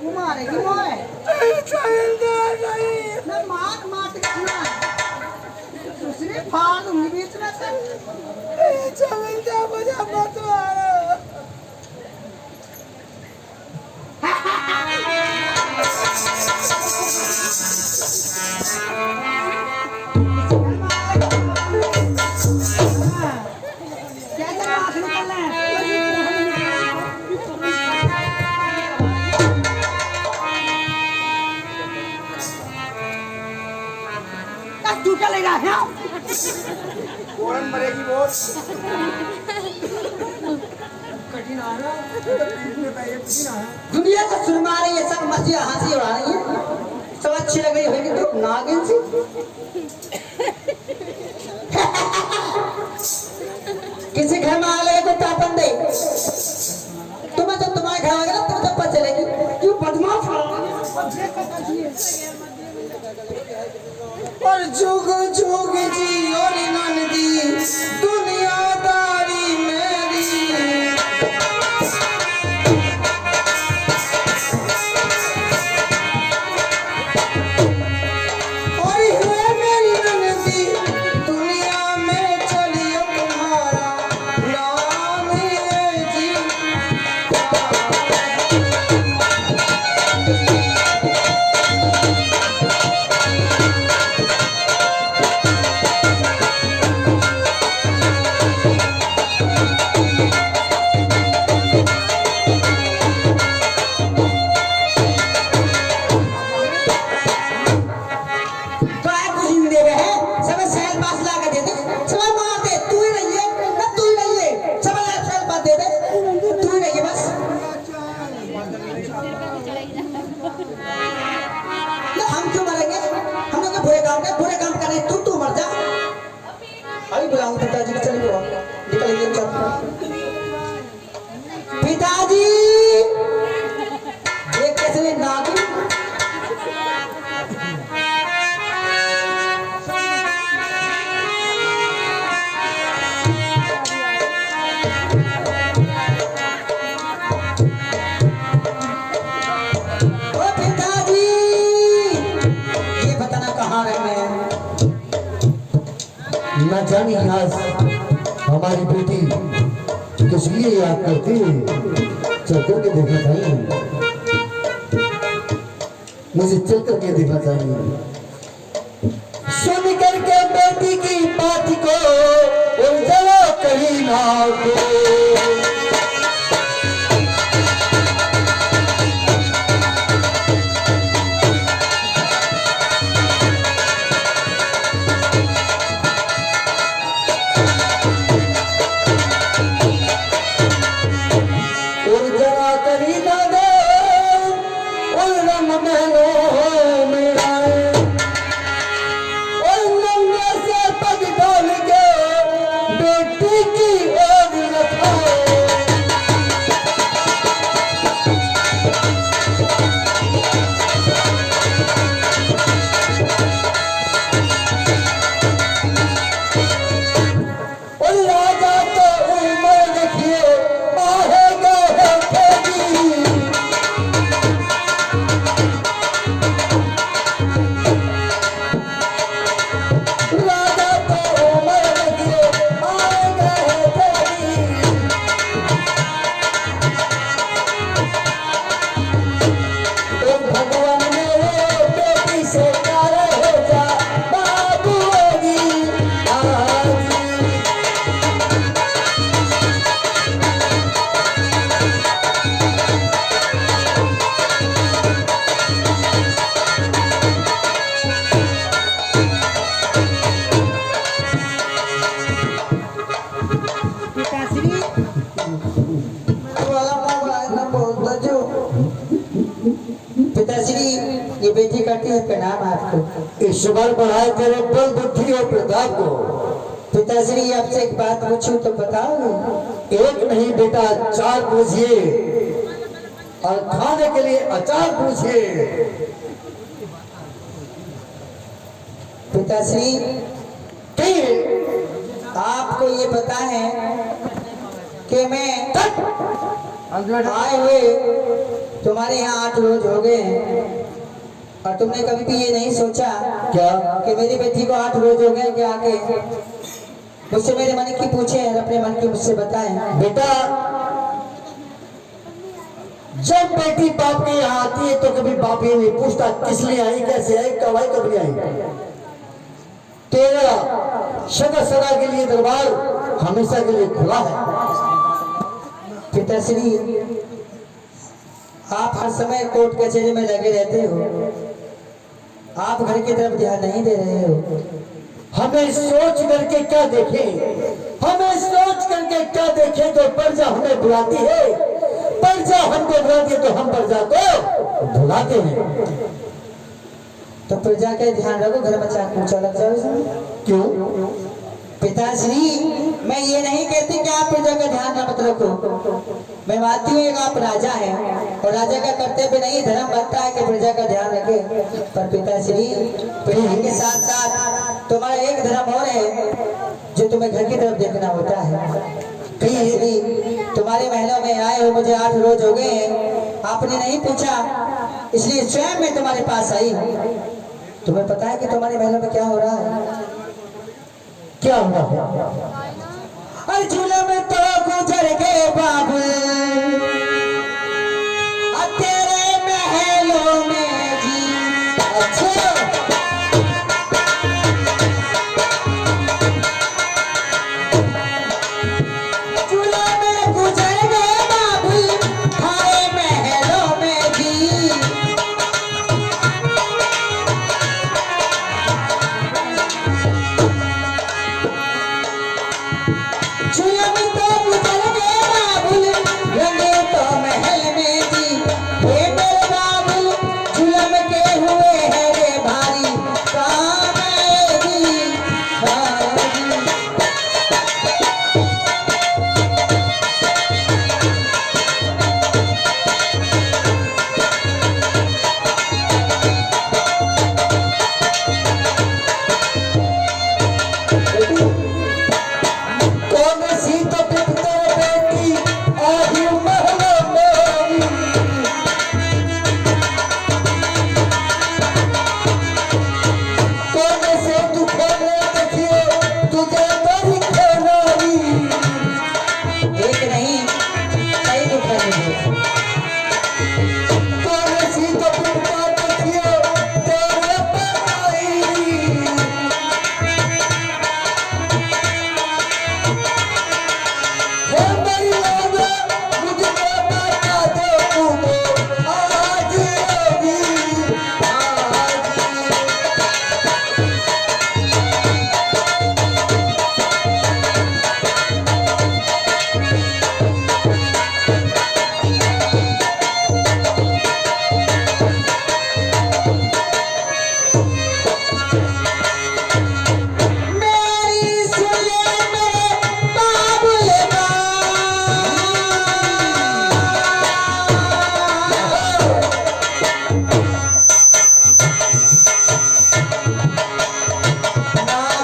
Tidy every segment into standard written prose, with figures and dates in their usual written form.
वो मारेगी मोए ना मार मार दिखना उसने फाड़ दूंगी बीच में से चल जा मुझे मत मारो क्या ले रहा है कौन मरेगी बोल दुनिया को सुरमा रही है सब मस्ती हंसी उड़ा रही है सब अच्छी लग रही होगी तो नागिन सी किसी घर में आ गए तो तापन दे तुम्हें जब तुम्हारे घर आ गया तब तब पता चलेगी क्यों बदमाश और जुग जुग जी और नंदी दुनियादारी मेरी और है मेरी नंदी दुनिया में चलिए तुम्हारा नाम है जी बुरे काम कर रहे तू मर जा अभी बुलाऊं पिताजी को चलिए निकलेंगे पिताजी ये कैसे नागिन ओ पिताजी ये बताना कहाँ रहे मैं न जाने आज हमारी बेटी किस लिए याद करती है चल करके देखना चाहिए मुझे चल करके देखना चाहिए सुन करके बेटी की बात को उलझलो कहीं ना को पिताश्री ये बेटी करती है प्रणाम आपको ईश्वर बढ़ाए तेरे बल बुद्धि और प्रताप को। पिताश्री आपसे एक बात पूछूं तो बताओगे? एक नहीं बेटा चार पूछिए और खाने के लिए अचार पूछिए। पिताश्री आपको ये पता है कि मैं आए हुए तुम्हारे यहाँ 8 रोज हो गए हैं और तुमने कभी भी ये नहीं सोचा क्या? कि मेरी बेटी को 8 रोज हो गए कि आके मुझसे मेरे मन की पूछे और अपने मन की मुझसे बताएं। बेटा, जब बेटी बाप के यहाँ आती है तो कभी बाप ये नहीं पूछता किस लिए आई, कैसे आई, कब आई, कब नहीं आई। तेरा सदा सदा के लिए दरबार हमेशा के लिए खुला है। पिताश्री, आप हर समय कोर्ट कचहरी में लगे रहते हो, आप घर की तरफ ध्यान नहीं दे रहे हो। हमें सोच करके क्या देखे, हमें सोच करके क्या देखे। तो प्रजा हमें बुलाती है, प्रजा हमको बुलाती है तो हम प्रजा को बुलाते हैं। तो प्रजा का ध्यान रखो, घर में चाक ऊंचा लग जाओ इसमें। क्यों? पिताश्री, मैं ये नहीं कहती कि आप प्रजा का ध्यान न मत रखो। मैं मानती हूँ एक आप राजा हैं और राजा का कर्तव्य नहीं धर्म बनता है कि प्रजा का ध्यान रखे। पर पिताश्री, प्रजा के साथ साथ तुम्हारा एक धर्म और है जो तुम्हें घर की तरफ देखना होता है। कहीं यदि तुम्हारे महलों में आए हो, मुझे 8 रोज हो गए हैं, आपने नहीं पूछा, इसलिए स्वयं मैं तुम्हारे पास आई हूँ। तुम्हें पता है कि तुम्हारे महलों में क्या हो रहा है? क्या हुआ? अरे जुलम तो गुजर गए बाबू तेरे महलों में जी। अच्छा, जुलम गुजर गए बाबू हमारे महलों में जी। जुलम तो गुजर गए बाबू रंगे तो महल में जी। हे मेरे बाबू, जुलम के हुए है रे भारी काम आएगी, आएगी। कौन सी तो पुत्र बेटी आही महलों में। कौन से दुखों में देखिए तुझे मेरी खेलाड़ी। एक नहीं, कई दुख है मुझे। कौन सी तो पुत्र देखिए तेरे पाई। हे मेरी लाडो, मुझको बता दे तूने आज होगी, आज। मेरी सुने मेरे बाबुल ना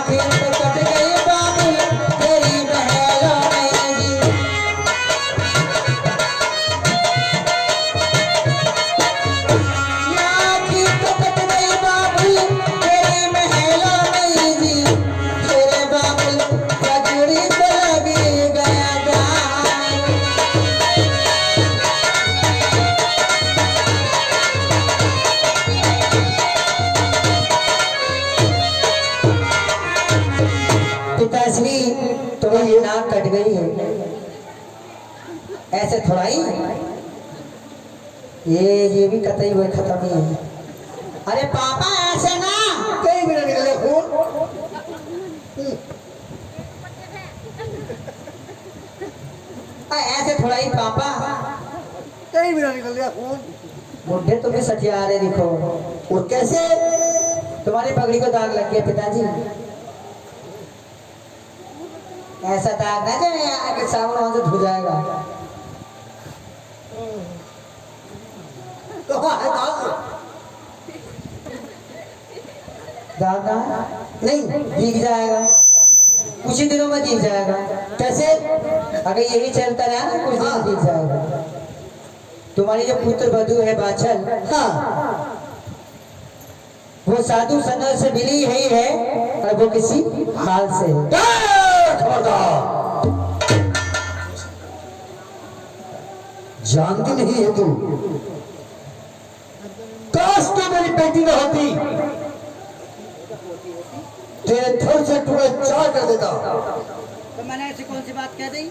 फिर तो कट गई बाबुल तेरी महलों में जी। ना फिर तो कट गई बाबुल तेरी महलों में जी। तेरे बाबुल कजड़ी को लगी गया दाग। पिताश्री, तुम्हारी नाक कट गई है, ऐसे थोड़ा ही। ये भी कतई हुए खत्म ही है। अरे पापा, ऐसे ना। कहीं भी ना निकले खून। ऐसे थोड़ा ही पापा। कहीं भी ना निकल गया खून। बुढ़े तुम्हें सठिया रहे दिखो। और कैसे? तुम्हारी पगड़ी को दाग लग गया पिताजी। ऐसा दाग ना जाए आगे साबुन वहां से धो जाएगा। कहाँ है दाग? दाग ना नहीं, भीग जाएगा, कुछ ही दिनों में भीग जाएगा। कैसे? अगर यही चलता रहा ना, कुछ दिन में भीग जाएगा। तुम्हारी जो पुत्र वधू है बाछल, हाँ, वो साधु संत से मिली ही है और वो किसी हाल से है। खबरदार, जानती नहीं है तू। काश तो मेरी बेटी न होती, तेरे थर से टुकड़े चार कर देता। तो मैंने ऐसी कौन सी बात कह दी?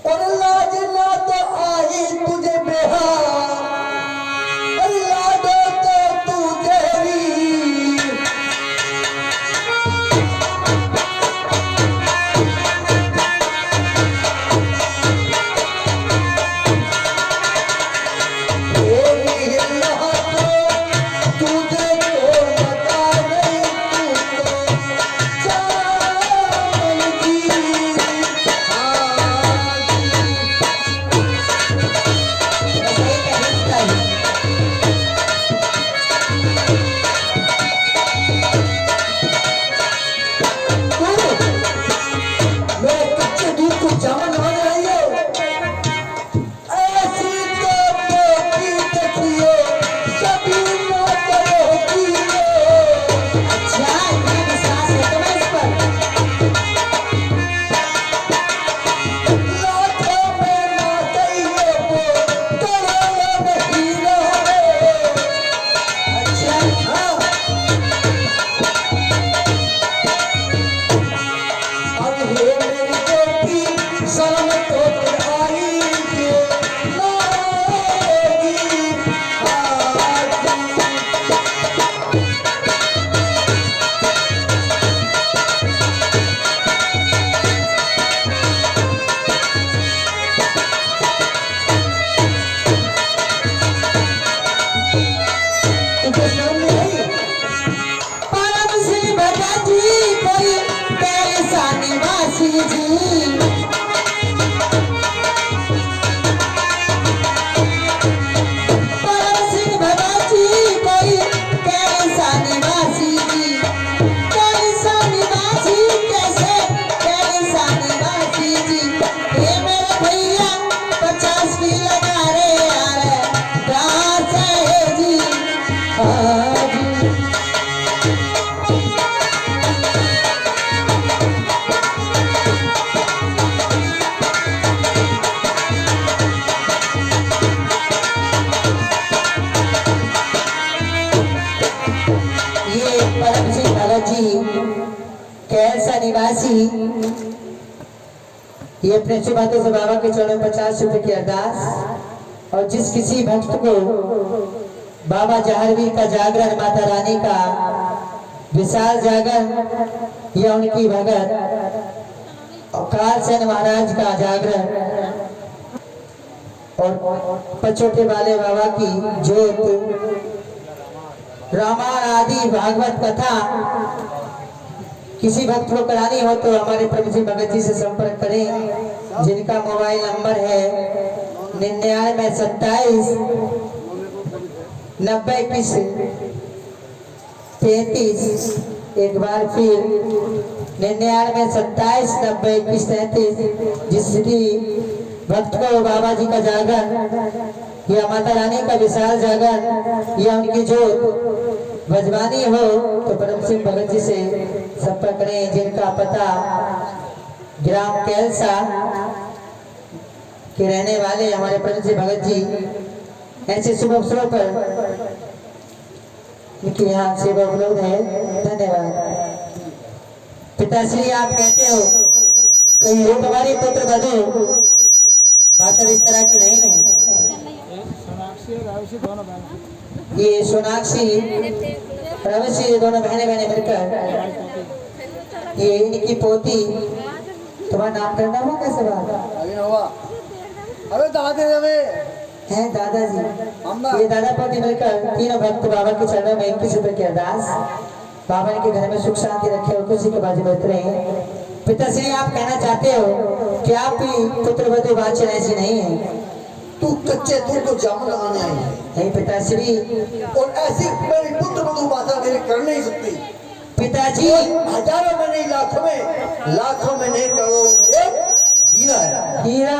और लाज ना तो आई तुझे बेहार, अल्लाह दो तो तू तेरी। कैसा निवासी ये अपने अच्छी बातों से बाबा के चरणों में 50 रुपए की अरदास। और जिस किसी भक्त को बाबा जहरवीर का जागरण, माता रानी का विशाल जागरण या उनकी भगत और कालसेन महाराज का जागरण और पचोटे वाले बाबा की जोत, रामायण आदि भागवत कथा किसी भक्त को करानी हो तो हमारे प्रभु जी भगत जी से संपर्क करें, जिनका मोबाइल नंबर है 9927 9021 एक बार फिर 9927 9021 जिस भक्त को बाबा जी का जागरण या माता रानी का विशाल जागरण या उनकी जोत भजवानी हो तो परम सिंह भगत जी से संपर्क करें, जिनका पता ग्राम कैलसा के रहने वाले हमारे परम सिंह भगत जी ऐसे शुभ अवसरों पर इनके यहाँ सेवा उपलब्ध है। धन्यवाद। पिताश्री आप कहते हो कहीं हो तुम्हारी पुत्र वधू बात इस तरह की नहीं है। ये सोनाक्षी रवसी दोनों बहने मिलकर ये इनकी पोती, तुम्हारा नाम करना हुआ कैसे बात? अभी हुआ। अबे दादे रवे हैं दादाजी। ये दादा पोती मिलकर तीनों भक्त बाबा के चरणों में 21 रुपए की अरदास। बाबा के घर में सुख शांति रखे और खुशी के बाजी बरत रहे हैं। पिताश्री आप कहना चाहते हो कि आप भी पुत्र वधू वाचन ऐसी नहीं है, तू कच्चे दूध को जामुन लगाने आई है। नहीं पिताश्री, और ऐसी मेरी पुत्र वधू बाधा मेरी कर नहीं सकती। पिताजी हजारों में नहीं लाखों में नहीं करोड़ों में एक हीरा है। हीरा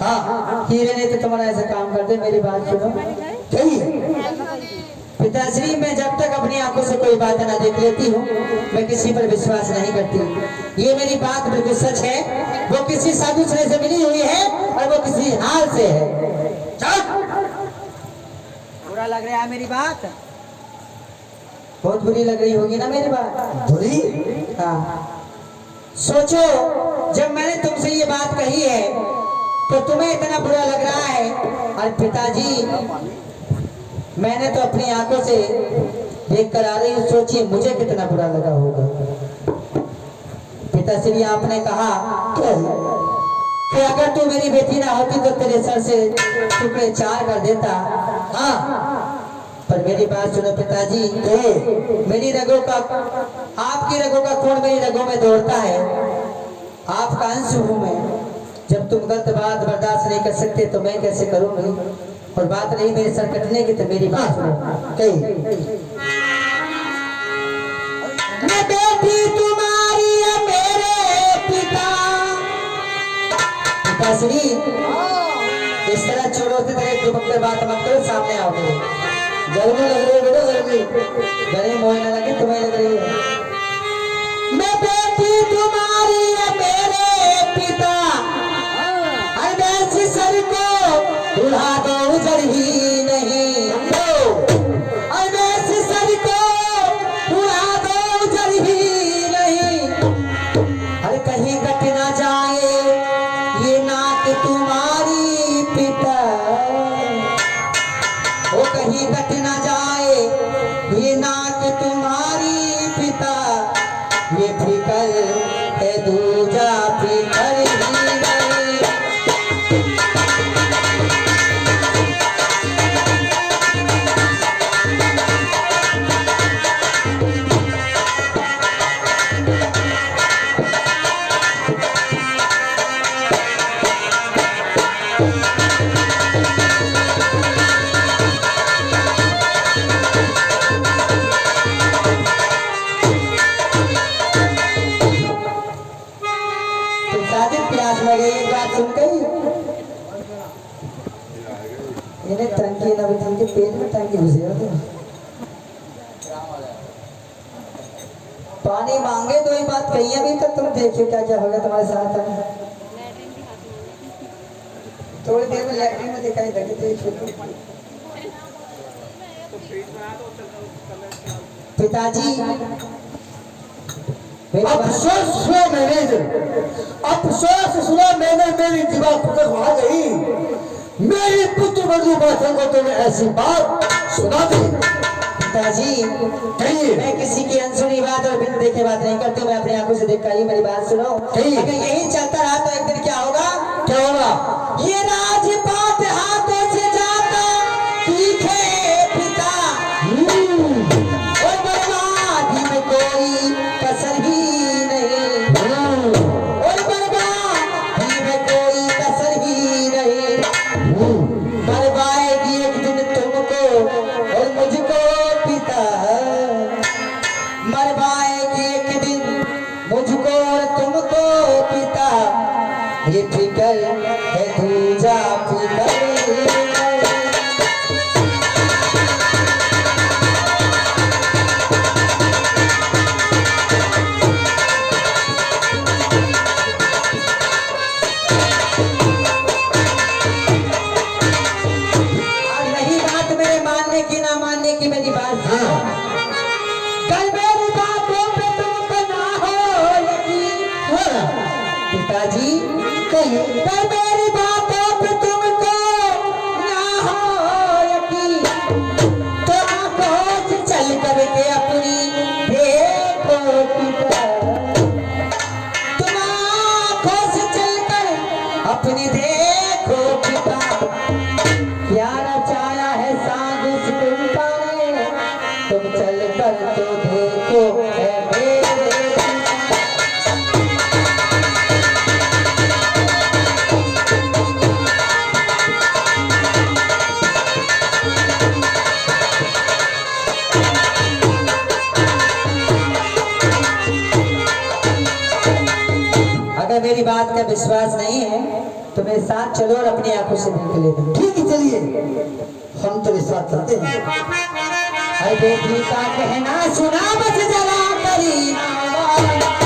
हाँ हीरे ने तो तुम्हारा ऐसा काम करते। मेरी बात सुनो कही पिताश्री, मैं जब तक अपनी आंखों से कोई बात ना देख लेती हूँ मैं किसी पर विश्वास नहीं करती। ये मेरी बात बिल्कुल सच है। वो किसी साधु से मिली हुई है और वो किसी हाल से है। बुरा लग रहा है मेरी बात? बहुत बुरी लग रही होगी ना मेरी बात? बुरी? हाँ। सोचो, जब मैंने तुमसे ये बात कही है तो तुम्हें इतना बुरा लग रहा है, और पिताजी मैंने तो अपनी आंखों से देख कर आ रही हूँ। सोचिए मुझे कितना बुरा लगा होगा। पिताश्री, आपने कहा कि अगर तू मेरी बेटी ना होती तो तेरे सर से टुकड़े 4 कर देता। हाँ पर मेरी बात सुनो पिताजी, मेरी रगों का, आपकी रगों का खून मेरी रगों में दौड़ता है। आपका अंश हूं मैं। जब तुम गलत बात बर्दाश्त नहीं कर सकते तो मैं कैसे करूंगी? और बात रही मेरे सर कटने की तो मेरी बात सुनो कही। मैं बेटी तुम्हारी है मेरे पिता। पिताश्री, इस तरह चोरों से तरह दुबक कर बात मत करो, सामने आओ मेरे। गर्मी लग रही है बेटा, गर्मी। गर्मी मोह न लगे, तुम्हें लग रही है। मैं बेटी तुम्हारी है मेरे पिता, वैसी सर को उड़ा दो उजर ही नहीं, और वैसी सर को उड़ा दो उजर ही नहीं। अरे कहीं कट ना जाए ये नाक तुम्हारी पिता, वो कहीं कट ना जाए ये नाक तुम्हारी पिता। ये फिकर है दूजा फिकर ही नहीं। प्यास लगे एक बात सुन गई, इन्हें टंकी न बिठा के पेट में टंकी घुसे होते। पानी मांगे तो ये बात कही अभी तक, तुम देखिए क्या क्या होगा तुम्हारे साथ। थोड़ी देर में लैट्रिन में दिखाई देगी तो पिताजी अफसोस हुआ मैंने, अफसोस सुना मैंने, मेरी दिमाग खुद आ गई। मेरी पुत्र बंधु बातों को तुमने ऐसी बात सुना दी। पिताजी, मैं किसी की अनसुनी बात और बिन देखे बात नहीं करती, मैं अपनी आंखों से देख कर मेरी बात सुनो। अगर यही चलता रहा तो एक दिन क्या होगा? क्या होगा? ये राजपाट हाथों से जाता तीखे पिता, और बर्बादी में कोई कसर ही नहीं, और बर्बादी में कोई कसर ही नहीं। बर्बाएगी एक दिन तुमको और मुझको पिता, मरवाएगी एक दिन मुझको और तुमको पिता। ये फिकर है दूजा फिकर। की ना मानने की मेरी बात सुनो। कल मेरी बातों पे तुमको ना हो यकीन, पिताजी कल मेरी बातों पे तुमको ना हो यकीन, तो आंखों से चल करके अपनी देखो पिता, तुम आंखों से चल कर अपनी देखो पिता। क्या रचाया है साधु कुंपा ने, तुम चल कर तो देखो है मेरे। अगर मेरी बात का विश्वास नहीं है तो मेरे साथ चलो और अपनी आंखों से देख लेना। ठीक है चलिए, हम तेरे साथ चलते हैं। अरे बेटी का कहना सुना बस जरा करीना वाला।